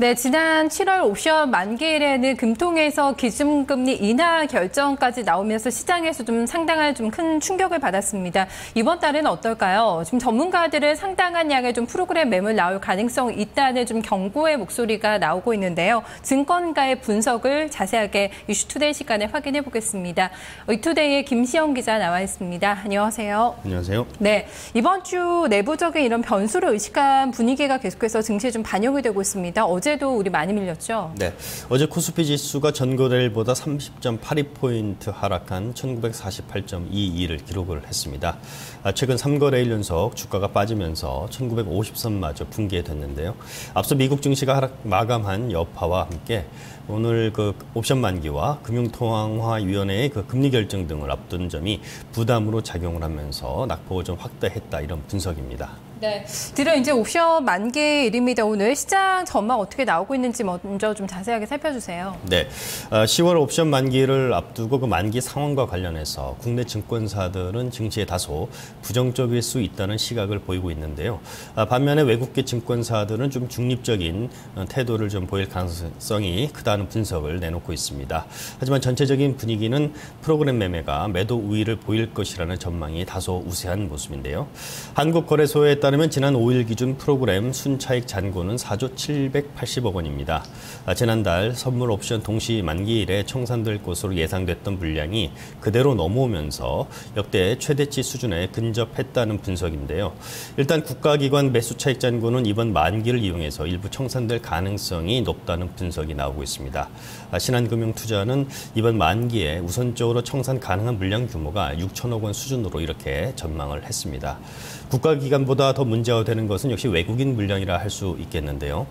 네, 지난 7월 옵션 만기일에는 금통에서 기준금리 인하 결정까지 나오면서 시장에서 좀 상당한 좀 큰 충격을 받았습니다. 이번 달은 어떨까요? 지금 전문가들은 상당한 양의 좀 프로그램 매물 나올 가능성이 있다는 좀 경고의 목소리가 나오고 있는데요. 증권가의 분석을 자세하게 이슈투데이 시간에 확인해 보겠습니다. 이투데이의 김시영 기자 나와 있습니다. 안녕하세요. 안녕하세요. 네, 이번 주 내부적인 이런 변수를 의식한 분위기가 계속해서 증시에 좀 반영이 되고 있습니다. 어제도 우리 많이 밀렸죠? 네, 어제 코스피 지수가 전거래일보다 30.82포인트 하락한 1948.22를 기록을 했습니다. 최근 3거래일 연속 주가가 빠지면서 1950선마저 붕괴됐는데요. 앞서 미국 증시가 하락 마감한 여파와 함께 오늘 그 옵션 만기와 금융통화위원회의 그 금리 결정 등을 앞둔 점이 부담으로 작용을 하면서 낙폭을 좀 확대했다, 이런 분석입니다. 네, 드디어 이제 옵션 만기일입니다. 오늘 시장 전망 어떻게 나오고 있는지 먼저 좀 자세하게 살펴주세요. 네, 10월 옵션 만기를 앞두고 그 만기 상황과 관련해서 국내 증권사들은 증시에 다소 부정적일 수 있다는 시각을 보이고 있는데요. 반면에 외국계 증권사들은 좀 중립적인 태도를 좀 보일 가능성이 크다는 분석을 내놓고 있습니다. 하지만 전체적인 분위기는 프로그램 매매가 매도 우위를 보일 것이라는 전망이 다소 우세한 모습인데요. 한국거래소에 따르면 지난 5일 기준 프로그램 순차익 잔고는 4조 780억 원입니다. 지난달 선물 옵션 동시 만기일에 청산될 것으로 예상됐던 물량이 그대로 넘어오면서 역대 최대치 수준에 근접했다는 분석인데요. 일단 국가기관 매수 차익 잔고는 이번 만기를 이용해서 일부 청산될 가능성이 높다는 분석이 나오고 있습니다. 신한금융투자는 이번 만기에 우선적으로 청산 가능한 물량 규모가 6천억 원 수준으로 이렇게 전망을 했습니다. 국가기관보다 더 문제가 되는 것은 역시 외국인 물량이라 할 수 있겠는데요.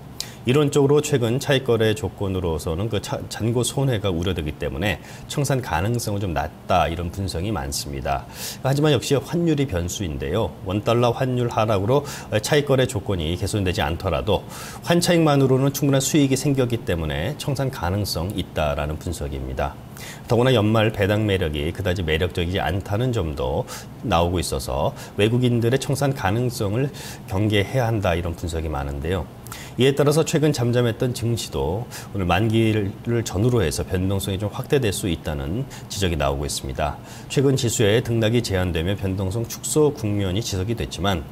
이론적으로 최근 차익거래 조건으로서는 그 잔고 손해가 우려되기 때문에 청산 가능성은 좀 낮다, 이런 분석이 많습니다. 하지만 역시 환율이 변수인데요. 원달러 환율 하락으로 차익거래 조건이 개선되지 않더라도 환차익만으로는 충분한 수익이 생겼기 때문에 청산 가능성 있다라는 분석입니다. 더구나 연말 배당 매력이 그다지 매력적이지 않다는 점도 나오고 있어서 외국인들의 청산 가능성을 경계해야 한다, 이런 분석이 많은데요. 이에 따라서 최근 잠잠했던 증시도 오늘 만기를 전후로 해서 변동성이 좀 확대될 수 있다는 지적이 나오고 있습니다. 최근 지수의 등락이 제한되며 변동성 축소 국면이 지속이 됐지만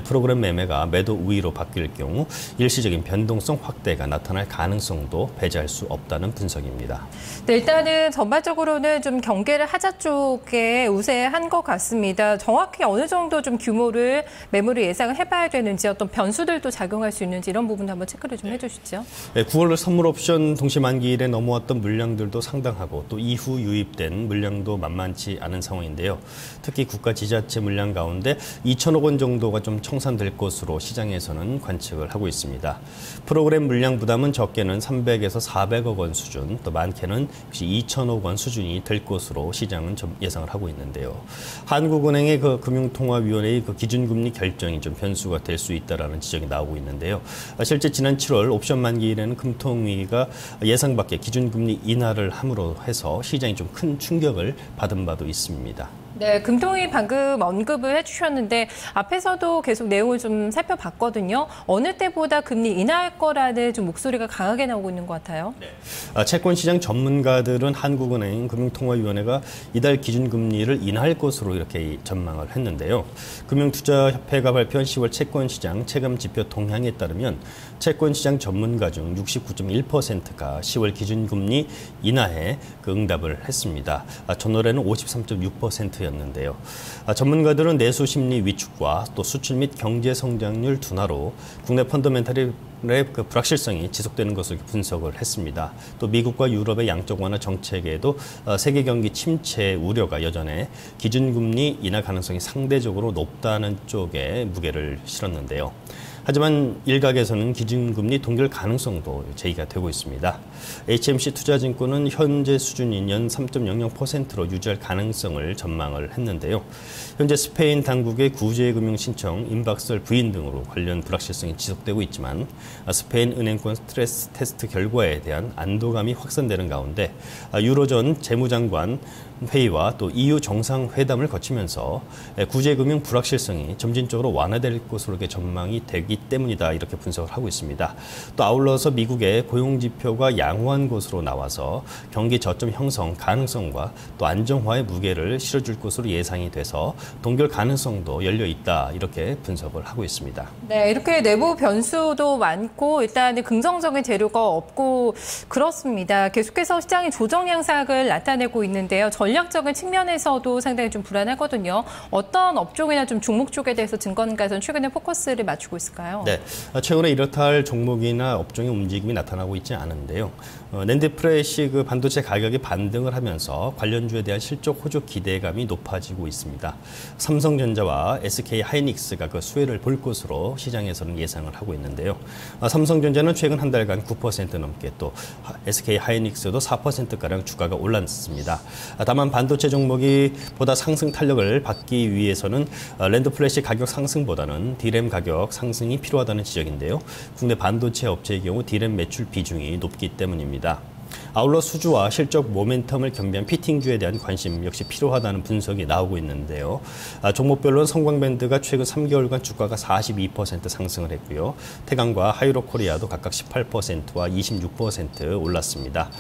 프로그램 매매가 매도 우위로 바뀔 경우 일시적인 변동성 확대가 나타날 가능성도 배제할 수 없다는 분석입니다. 네, 일단은 전반적으로는 좀 경계를 하자 쪽에 우세한 것 같습니다. 정확히 어느 정도 좀 규모를 매물을 예상을 해봐야 되는지, 어떤 변수들도 작용할 수 있는지, 이런 부분도 한번 체크를 좀 해주시죠. 네, 9월 선물 옵션 동시 만기일에 넘어왔던 물량들도 상당하고 또 이후 유입된 물량도 만만치 않은 상황인데요. 특히 국가 지자체 물량 가운데 2천억 원 정도가 좀 청산될 것으로 시장에서는 관측을 하고 있습니다. 프로그램 물량 부담은 적게는 300에서 400억 원 수준, 또 많게는 역시 2천억 원 수준이 될 것으로 시장은 좀 예상을 하고 있는데요. 한국은행의 그 금융통화위원회의 그 기준금리 결정이 좀 변수가 될 수 있다라는 지적이 나오고 있는데요. 실제 지난 7월 옵션 만기일에는 금통위가 예상 밖의 기준금리 인하를 함으로 해서 시장이 좀 큰 충격을 받은 바도 있습니다. 네, 금통위 방금 언급을 해주셨는데 앞에서도 계속 내용을 좀 살펴봤거든요. 어느 때보다 금리 인하할 거라는 좀 목소리가 강하게 나오고 있는 것 같아요. 네. 채권시장 전문가들은 한국은행 금융통화위원회가 이달 기준금리를 인하할 것으로 이렇게 전망을 했는데요. 금융투자협회가 발표한 10월 채권시장 체감지표 동향에 따르면 채권시장 전문가 중 69.1%가 10월 기준금리 인하에 그 응답을 했습니다. 전월에는 53.6%였는데요. 전문가들은 내수 심리 위축과 또 수출 및 경제 성장률 둔화로 국내 펀더멘털의 그 불확실성이 지속되는 것을 분석을 했습니다. 또 미국과 유럽의 양적 완화 정책에도 세계 경기 침체 우려가 여전해 기준금리 인하 가능성이 상대적으로 높다는 쪽에 무게를 실었는데요. 하지만 일각에서는 기준금리 동결 가능성도 제기가 되고 있습니다. HMC 투자증권은 현재 수준인 연 3.00%로 유지할 가능성을 전망을 했는데요. 현재 스페인 당국의 구제금융 신청, 임박설 부인 등으로 관련 불확실성이 지속되고 있지만 스페인 은행권 스트레스 테스트 결과에 대한 안도감이 확산되는 가운데 유로존 재무장관 회의와 또 EU 정상회담을 거치면서 구제금융 불확실성이 점진적으로 완화될 것으로 전망이 되기 때문이다 이렇게 분석을 하고 있습니다. 또 아울러서 미국의 고용지표가 양호한 것으로 나와서 경기 저점 형성 가능성과 또 안정화의 무게를 실어줄 것으로 예상이 돼서 동결 가능성도 열려 있다 이렇게 분석을 하고 있습니다. 네, 이렇게 내부 변수도 많고 일단 긍정적인 재료가 없고 그렇습니다. 계속해서 시장이 조정 양상을 나타내고 있는데요. 전략적인 측면에서도 상당히 좀 불안하거든요. 어떤 업종이나 좀 종목 쪽에 대해서 증권가에서는 최근에 포커스를 맞추고 있을까요? 네, 최근에 이렇다 할 종목이나 업종의 움직임이 나타나고 있지 않은데요. 낸드 프레시 그 반도체 가격이 반등을 하면서 관련주에 대한 실적 호조 기대감이 높아지고 있습니다. 삼성전자와 SK 하이닉스가 그 수혜를 볼 것으로 시장에서는 예상을 하고 있는데요. 삼성전자는 최근 한 달간 9% 넘게 또 SK 하이닉스도 4%가량 주가가 올랐습니다. 다만 반도체 종목이 보다 상승 탄력을 받기 위해서는 낸드 플래시 가격 상승보다는 D램 가격 상승이 필요하다는 지적인데요. 국내 반도체 업체의 경우 D램 매출 비중이 높기 때문입니다. 아울러 수주와 실적 모멘텀을 겸비한 피팅주에 대한 관심 역시 필요하다는 분석이 나오고 있는데요. 종목별로는 성광밴드가 최근 3개월간 주가가 42% 상승을 했고요. 태강과 하이로코리아도 각각 18%와 26% 올랐습니다.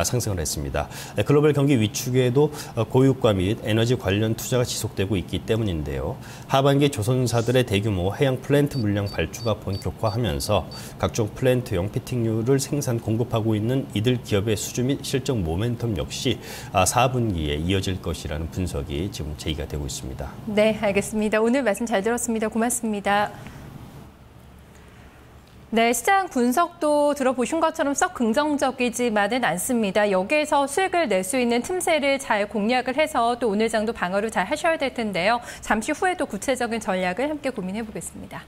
상승을 했습니다. 글로벌 경기 위축에도 고유가 및 에너지 관련 투자가 지속되고 있기 때문인데요. 하반기 조선사들의 대규모 해양 플랜트 물량 발주가 본격화하면서 각종 플랜트용 피팅류를 생산 공급하고 있는 이들 기업의 수주 및 실적 모멘텀 역시 4분기에 이어질 것이라는 분석이 지금 제기가 되고 있습니다. 네, 알겠습니다. 오늘 말씀 잘 들었습니다. 고맙습니다. 네, 시장 분석도 들어보신 것처럼 썩 긍정적이지만은 않습니다. 여기에서 수익을 낼 수 있는 틈새를 잘 공략을 해서 또 오늘 장도 방어를 잘 하셔야 될 텐데요. 잠시 후에도 구체적인 전략을 함께 고민해 보겠습니다.